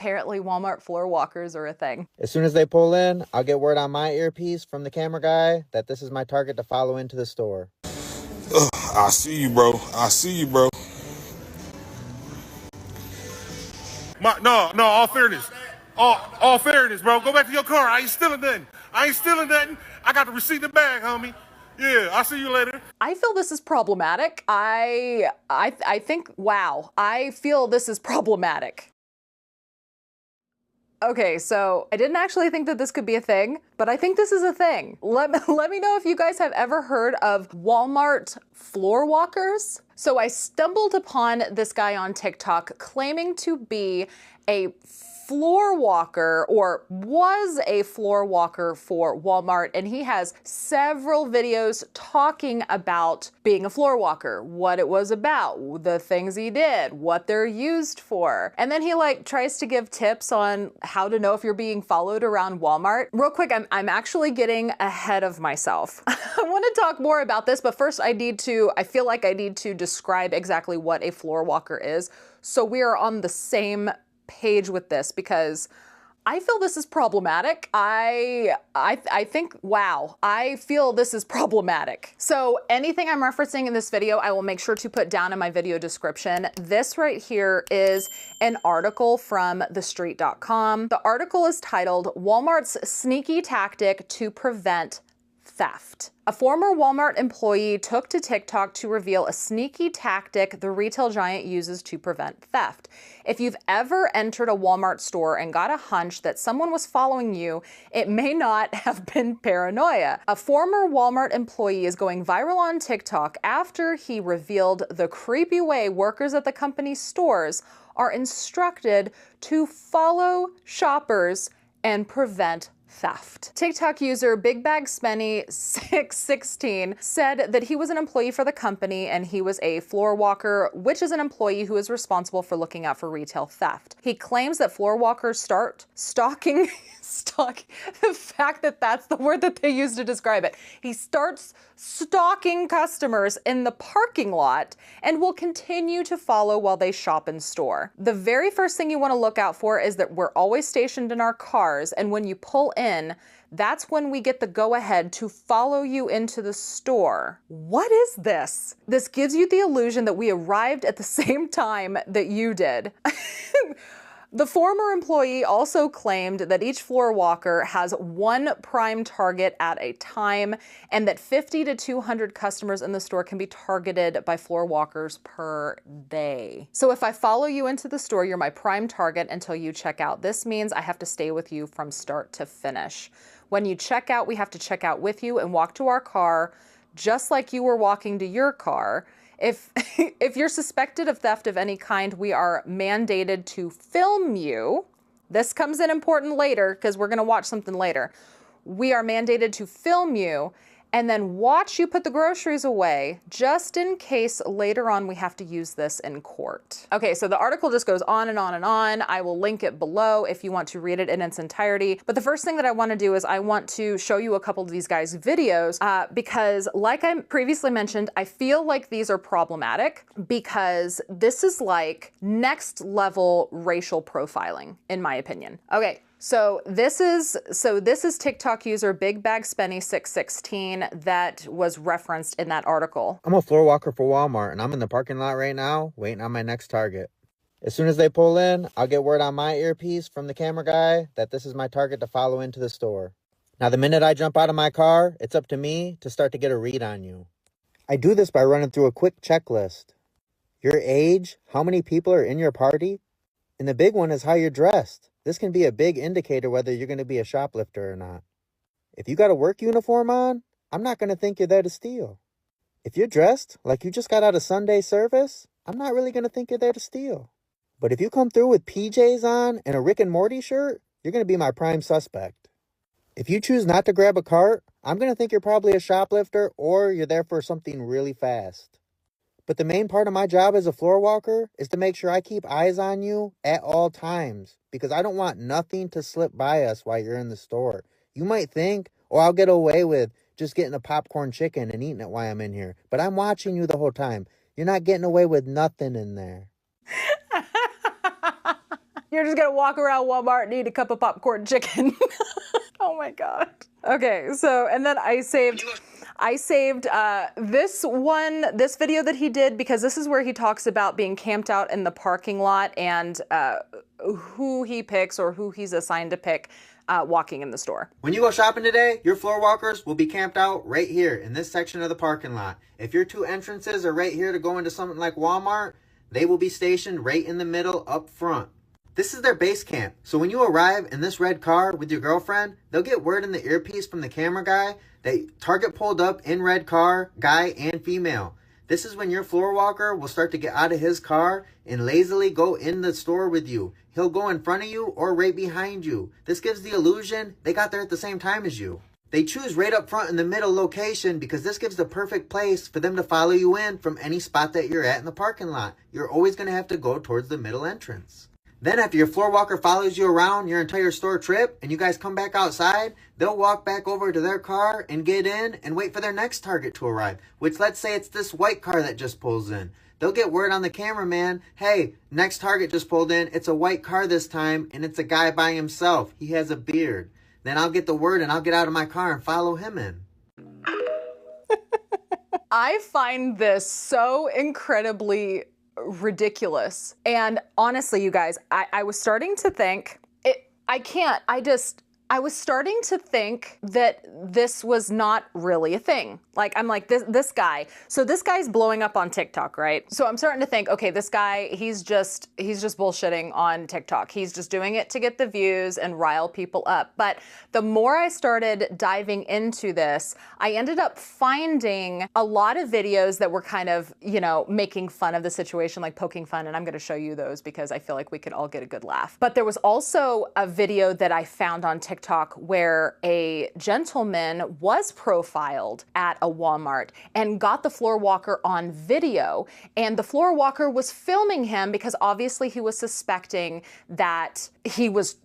Apparently Walmart floor walkers are a thing. As soon as they pull in, I'll get word on my earpiece from the camera guy that this is my target to follow into the store. I see you, bro. I see you, bro. No, all fairness. All fairness, bro. Go back to your car. I ain't stealing nothing. I got the receipt in the bag, homie. Yeah, I'll see you later. I feel this is problematic. I think, wow, I feel this is problematic. Okay, so I didn't actually think that this could be a thing, but I think this is a thing. Let me know if you guys have ever heard of Walmart floor walkers. So I stumbled upon this guy on TikTok claiming to be a floor walker, or was a floor walker for Walmart, and he has several videos talking about being a floor walker, what it was about, the things he did, what they're used for. And then he tries to give tips on how to know if you're being followed around Walmart. Real quick, I'm actually getting ahead of myself. I want to talk more about this, but first I feel like I need to describe exactly what a floor walker is, so we are on the same page with this, because I feel this is problematic. I think, wow, I feel this is problematic. So anything I'm referencing in this video, I will make sure to put down in my video description. This right here is an article from thestreet.com. The article is titled "Walmart's Sneaky Tactic to Prevent Theft." A former Walmart employee took to TikTok to reveal a sneaky tactic the retail giant uses to prevent theft. If you've ever entered a Walmart store and got a hunch that someone was following you, it may not have been paranoia. A former Walmart employee is going viral on TikTok after he revealed the creepy way workers at the company's stores are instructed to follow shoppers and prevent theft. TikTok user BigBagSpenny616 said that he was an employee for the company and he was a floor walker, which is an employee who is responsible for looking out for retail theft. He claims that floor walkers start stalking the fact that that's the word that they use to describe it. He starts stalking customers in the parking lot and will continue to follow while they shop in store. The very first thing you want to look out for is that we're always stationed in our cars, and when you pull in, that's when we get the go-ahead to follow you into the store. What is this? This gives you the illusion that we arrived at the same time that you did. The former employee also claimed that each floor walker has one prime target at a time, and that 50 to 200 customers in the store can be targeted by floor walkers per day. So if I follow you into the store, you're my prime target until you check out. This means I have to stay with you from start to finish. When you check out, we have to check out with you and walk to our car, just like you were walking to your car. If you're suspected of theft of any kind, we are mandated to film you. This comes in important later because we're going to watch something later. We are mandated to film you and then watch you put the groceries away, just in case later on we have to use this in court. Okay, so the article just goes on and on and on. I will link it below if you want to read it in its entirety. But the first thing that I want to do is I want to show you a couple of these guys' videos because, like I previously mentioned, I feel like these are problematic because this is like next level racial profiling, in my opinion. Okay. So this is TikTok user BigBagSpenny616 that was referenced in that article. I'm a floor walker for Walmart, and I'm in the parking lot right now waiting on my next target. As soon as they pull in, I'll get word on my earpiece from the camera guy that this is my target to follow into the store. Now, the minute I jump out of my car, it's up to me to start to get a read on you. I do this by running through a quick checklist. Your age, how many people are in your party, and the big one is how you're dressed. This can be a big indicator whether you're going to be a shoplifter or not. If you got a work uniform on, I'm not going to think you're there to steal. If you're dressed like you just got out of Sunday service, I'm not really going to think you're there to steal. But if you come through with PJs on and a Rick and Morty shirt, you're going to be my prime suspect. If you choose not to grab a cart, I'm going to think you're probably a shoplifter or you're there for something really fast. But the main part of my job as a floor walker is to make sure I keep eyes on you at all times, because I don't want nothing to slip by us while you're in the store. You might think, oh, I'll get away with just getting a popcorn chicken and eating it while I'm in here. But I'm watching you the whole time. You're not getting away with nothing in there. You're just gonna walk around Walmart and eat a cup of popcorn chicken. Oh my God. Okay, so, and then I saved this video that he did, because this is where he talks about being camped out in the parking lot and who he picks or who he's assigned to pick walking in the store. When you go shopping today, your floor walkers will be camped out right here in this section of the parking lot. If your two entrances are right here to go into something like Walmart, they will be stationed right in the middle up front. This is their base camp. So when you arrive in this red car with your girlfriend, they'll get word in the earpiece from the camera guy that target pulled up in red car, guy and female. This is when your floor walker will start to get out of his car and lazily go in the store with you. He'll go in front of you or right behind you. This gives the illusion they got there at the same time as you. They choose right up front in the middle location because this gives the perfect place for them to follow you in from any spot that you're at in the parking lot. You're always going to have to go towards the middle entrance. Then after your floor walker follows you around your entire store trip and you guys come back outside, they'll walk back over to their car and get in and wait for their next target to arrive, which let's say it's this white car that just pulls in. They'll get word on the cameraman, hey, next target just pulled in. It's a white car this time and it's a guy by himself. He has a beard. Then I'll get the word and I'll get out of my car and follow him in. I find this so incredibly ridiculous. And honestly, you guys, I was starting to think, I was starting to think that this was not really a thing. Like, I'm like, this guy. So this guy's blowing up on TikTok, right? So I'm starting to think, okay, this guy, he's just bullshitting on TikTok. He's just doing it to get the views and rile people up. But the more I started diving into this, I ended up finding a lot of videos that were kind of, you know, making fun of the situation, like poking fun. And I'm going to show you those because I feel like we could all get a good laugh. But there was also a video that I found on TikTok where a gentleman was profiled at a Walmart and got the floor walker on video, and the floor walker was filming him because obviously he was suspecting that he was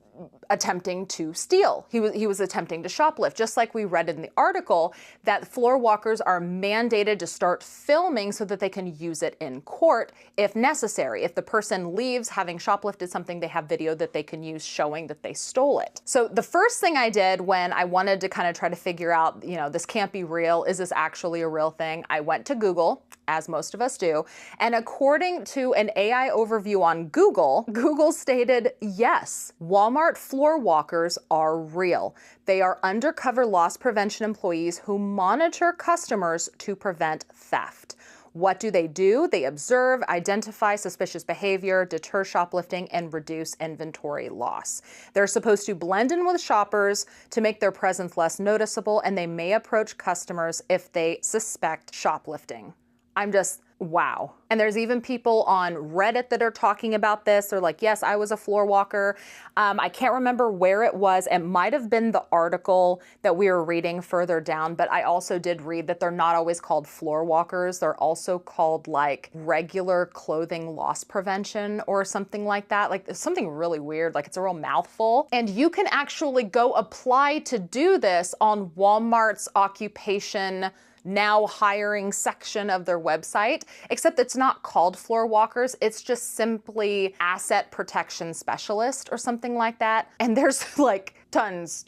attempting to steal. He was attempting to shoplift, just like we read in the article that floor walkers are mandated to start filming so that they can use it in court if necessary. If the person leaves having shoplifted something, they have video that they can use showing that they stole it. So the first thing I did when I wanted to kind of try to figure out, you know, this can't be real, is this actually a real thing? I went to Google, as most of us do, and according to an AI overview on Google, Google stated, yes, Walmart floor walkers are real. They are undercover loss prevention employees who monitor customers to prevent theft. What do? They observe, identify suspicious behavior, deter shoplifting, and reduce inventory loss. They're supposed to blend in with shoppers to make their presence less noticeable, and they may approach customers if they suspect shoplifting. I'm just, wow. And there's even people on Reddit that are talking about this. They're like, yes, I was a floor walker. I can't remember where it was. It might have been the article that we were reading further down, but I also did read that they're not always called floor walkers. They're also called like regular clothing loss prevention or something like that. Like it's something really weird, like it's a real mouthful. And you can actually go apply to do this on Walmart's occupation now hiring section of their website, except it's not called floor walkers. It's just simply asset protection specialist or something like that. And there's like tons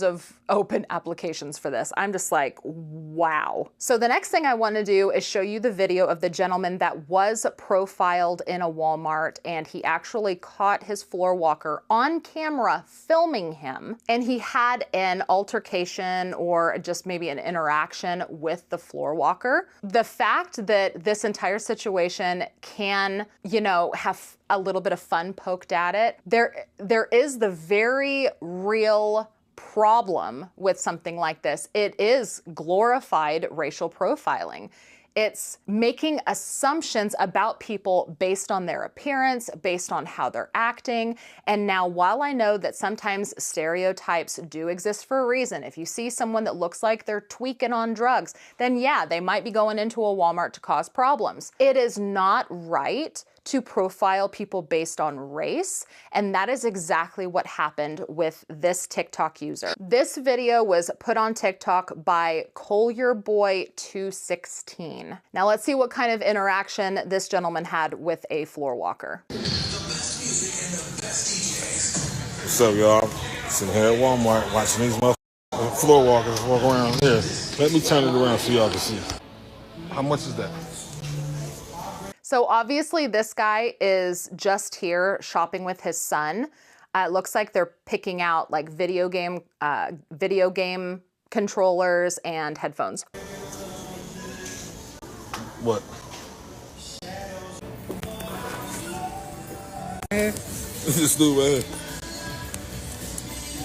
of open applications for this. I'm just like, wow. So the next thing I want to do is show you the video of the gentleman that was profiled in a Walmart, and he actually caught his floor walker on camera filming him, and he had an altercation or just maybe an interaction with the floor walker. The fact that this entire situation can, you know, have a little bit of fun poked at it, there is the very real problem with something like this. It is glorified racial profiling. It's making assumptions about people based on their appearance, based on how they're acting. And now, while I know that sometimes stereotypes do exist for a reason, if you see someone that looks like they're tweaking on drugs, then yeah, they might be going into a Walmart to cause problems. It is not right to profile people based on race, and that is exactly what happened with this TikTok user. This video was put on TikTok by CollierBoy216. Now let's see what kind of interaction this gentleman had with a floor walker. The best What's up, y'all? Sitting here at Walmart watching these motherfuckers, floor walkers walk around here. Let me turn it around so y'all can see. How much is that? So obviously this guy is just here shopping with his son. It looks like they're picking out like video game controllers and headphones. What? This dude right here.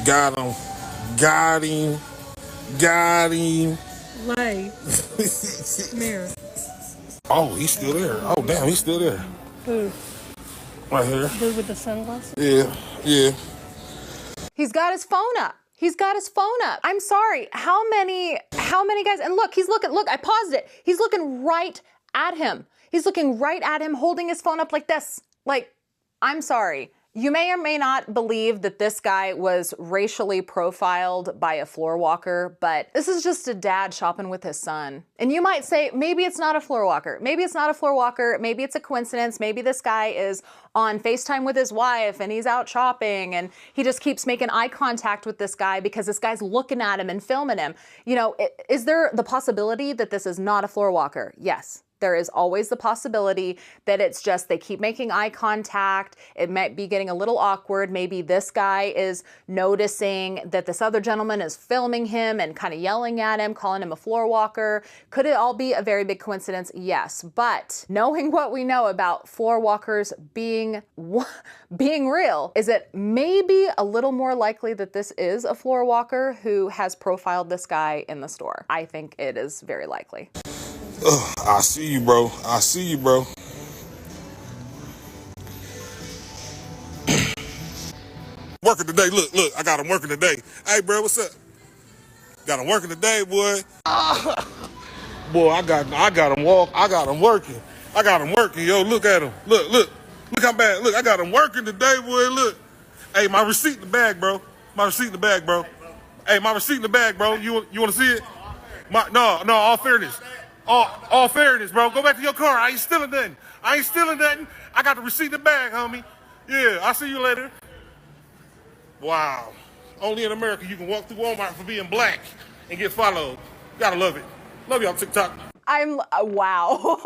Got him. Got him. Got him. Lay. Mirror. Oh, he's still there. Oh, damn, he's still there. Who? Right here. Dude with the sunglasses? Yeah, yeah. He's got his phone up. He's got his phone up. I'm sorry. How many guys? And look, look, I paused it. He's looking right at him. He's looking right at him, holding his phone up like this. Like, I'm sorry. You may or may not believe that this guy was racially profiled by a floor walker, but this is just a dad shopping with his son. And you might say, maybe it's not a floor walker. Maybe it's not a floor walker. Maybe it's a coincidence. Maybe this guy is on FaceTime with his wife and he's out shopping and he just keeps making eye contact with this guy because this guy's looking at him and filming him. You know, is there the possibility that this is not a floor walker? Yes. There is always the possibility that it's just they keep making eye contact. It might be getting a little awkward. Maybe this guy is noticing that this other gentleman is filming him and kind of yelling at him, calling him a floor walker. Could it all be a very big coincidence? Yes. But knowing what we know about floor walkers being real, is it maybe a little more likely that this is a floor walker who has profiled this guy in the store? I think it is very likely. I see you, bro. I see you, bro. Working today. Look. I got him working today. Hey, bro, what's up? Got him working today, boy. Boy, I got him walk. I got him working. I got him working, yo. Look at him. Look how bad. Look, I got him working today, boy. Look. Hey, my receipt in the bag, bro. My receipt in the bag, bro. Hey, my receipt in the bag, bro. You want to see it? No. All fairness. All fairness, bro. Go back to your car. I ain't stealing nothing. I got the receipt in the bag, homie. Yeah, I'll see you later. Wow. Only in America you can walk through Walmart for being black and get followed. Gotta love it. Love y'all, TikTok. Wow.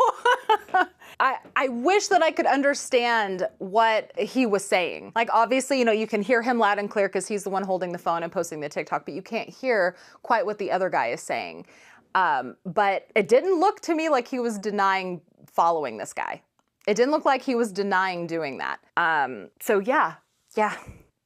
I wish that I could understand what he was saying. Like, obviously, you know, you can hear him loud and clear because he's the one holding the phone and posting the TikTok, but you can't hear quite what the other guy is saying. But it didn't look to me like he was denying following this guy. It didn't look like he was denying doing that. So yeah.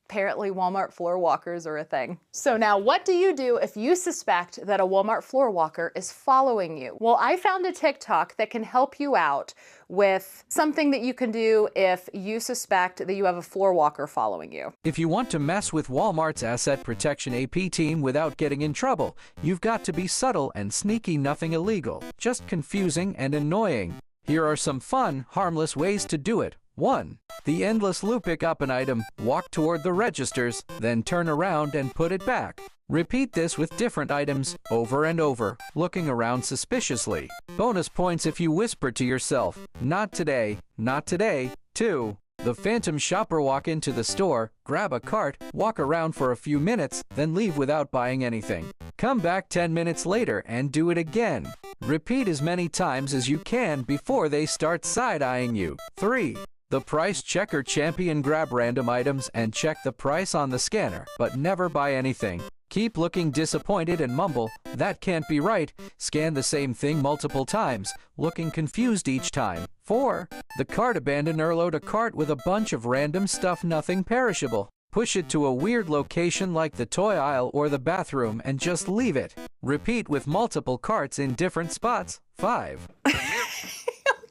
Apparently Walmart floor walkers are a thing. So now what do you do if you suspect that a Walmart floor walker is following you? Well, I found a TikTok that can help you out with something that you can do if you suspect that you have a floor walker following you. If you want to mess with Walmart's asset protection AP team without getting in trouble, you've got to be subtle and sneaky, nothing illegal, just confusing and annoying. Here are some fun, harmless ways to do it. 1. The endless loop: pick up an item, walk toward the registers, then turn around and put it back. Repeat this with different items over and over, looking around suspiciously. Bonus points if you whisper to yourself, "Not today, not today." 2. The phantom shopper: walk into the store, grab a cart, walk around for a few minutes, then leave without buying anything. Come back 10 minutes later and do it again. Repeat as many times as you can before they start side-eyeing you. 3. The price checker: champion: grab random items and check the price on the scanner, but never buy anything. Keep looking disappointed and mumble, "That can't be right." Scan the same thing multiple times, looking confused each time. 4. The cart abandoner: load a cart with a bunch of random stuff, nothing perishable. Push it to a weird location like the toy aisle or the bathroom and just leave it. Repeat with multiple carts in different spots. 5.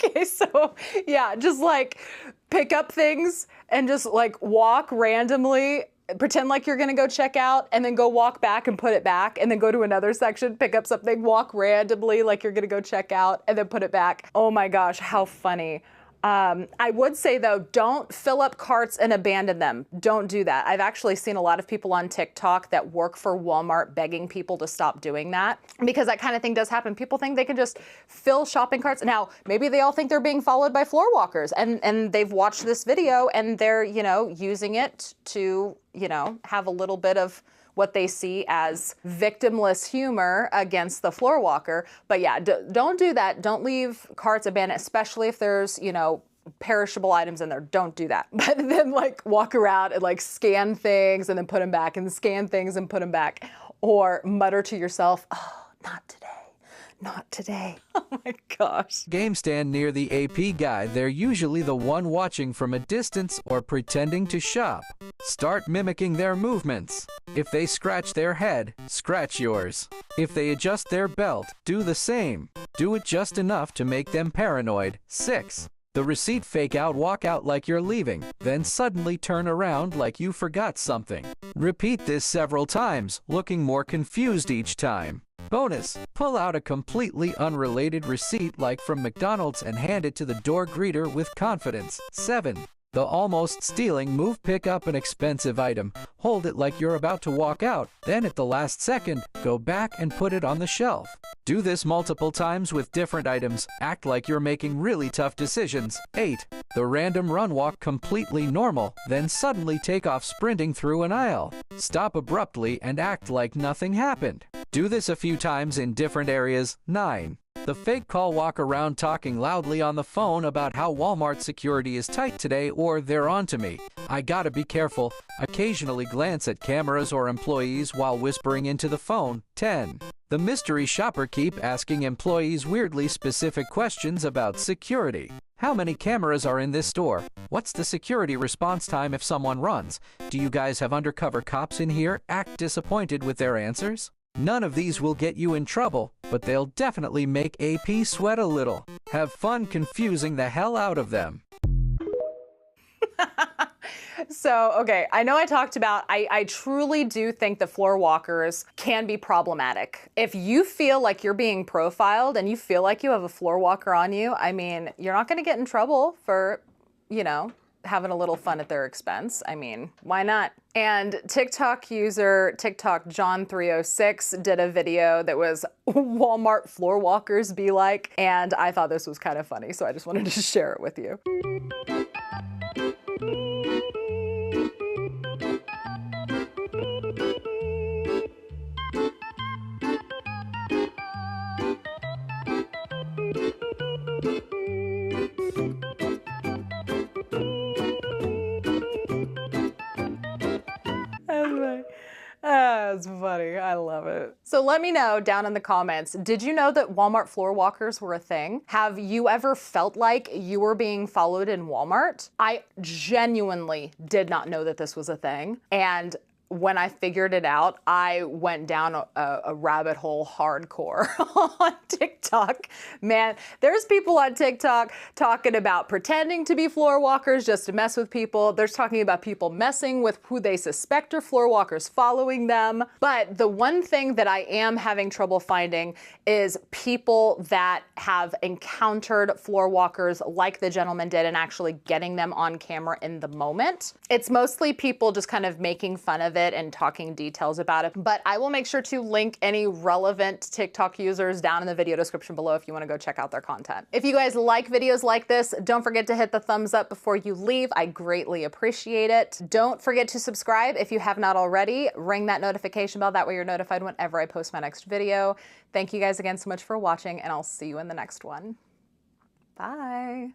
Okay, so yeah, just like pick up things and just like walk randomly, pretend like you're gonna go check out and then go walk back and put it back and then go to another section, pick up something, walk randomly like you're gonna go check out and then put it back. Oh my gosh, how funny. I would say though, don't fill up carts and abandon them. Don't do that. I've actually seen a lot of people on TikTok that work for Walmart begging people to stop doing that, because that kind of thing does happen. People think they can just fill shopping carts. Now, maybe they all think they're being followed by floor walkers, and they've watched this video and they're, using it to, have a little bit of what they see as victimless humor against the floor walker. But yeah, don't do that. Don't leave carts abandoned, especially if there's, perishable items in there. Don't do that. But then walk around and scan things and then put them back, and scan things and put them back, or mutter to yourself, oh, not today. Not today. Oh my gosh. Game stand near the AP guy. They're usually the one watching from a distance or pretending to shop. Start mimicking their movements. If they scratch their head, scratch yours. If they adjust their belt, do the same. Do it just enough to make them paranoid. 6. The receipt fake out, walk out like you're leaving, then suddenly turn around like you forgot something. Repeat this several times, looking more confused each time. Bonus, pull out a completely unrelated receipt like from McDonald's and hand it to the door greeter with confidence. 7. The almost stealing move, pick up an expensive item, hold it like you're about to walk out, then at the last second, go back and put it on the shelf. Do this multiple times with different items, act like you're making really tough decisions. 8. The random run, walk completely normal, then suddenly take off sprinting through an aisle. Stop abruptly and act like nothing happened. Do this a few times in different areas. 9. The fake call, walk around talking loudly on the phone about how Walmart security is tight today, or they're onto me. I gotta be careful. Occasionally glance at cameras or employees while whispering into the phone. 10. The mystery shopper, keep asking employees weirdly specific questions about security. How many cameras are in this store? What's the security response time if someone runs? Do you guys have undercover cops in here? Act disappointed with their answers. None of these will get you in trouble, but they'll definitely make AP sweat a little. Have fun confusing the hell out of them. So, okay, I know I talked about, I truly do think the floor walkers can be problematic. If you feel like you're being profiled and you feel like you have a floor walker on you, I mean, you're not gonna get in trouble for, having a little fun at their expense. I mean, why not? And TikTok user TikTok John306 did a video that was Walmart floor walkers be like, and I thought this was kind of funny, so I just wanted to share it with you. That's funny. I love it. So let me know down in the comments, did you know that Walmart floor walkers were a thing? Have you ever felt like you were being followed in Walmart? I genuinely did not know that this was a thing. And when I figured it out, I went down a rabbit hole hardcore on TikTok. Man, there's people on TikTok talking about pretending to be floor walkers just to mess with people. There's talking about people messing with who they suspect are floor walkers, following them. But the one thing that I am having trouble finding is people that have encountered floor walkers like the gentleman did and actually getting them on camera in the moment. It's mostly people just kind of making fun of it and talking details about it, but I will make sure to link any relevant TikTok users down in the video description below if you want to go check out their content. If you guys like videos like this, don't forget to hit the thumbs up before you leave. I greatly appreciate it. Don't forget to subscribe if you have not already. Ring that notification bell, that way you're notified whenever I post my next video. Thank you guys again so much for watching, and I'll see you in the next one. Bye.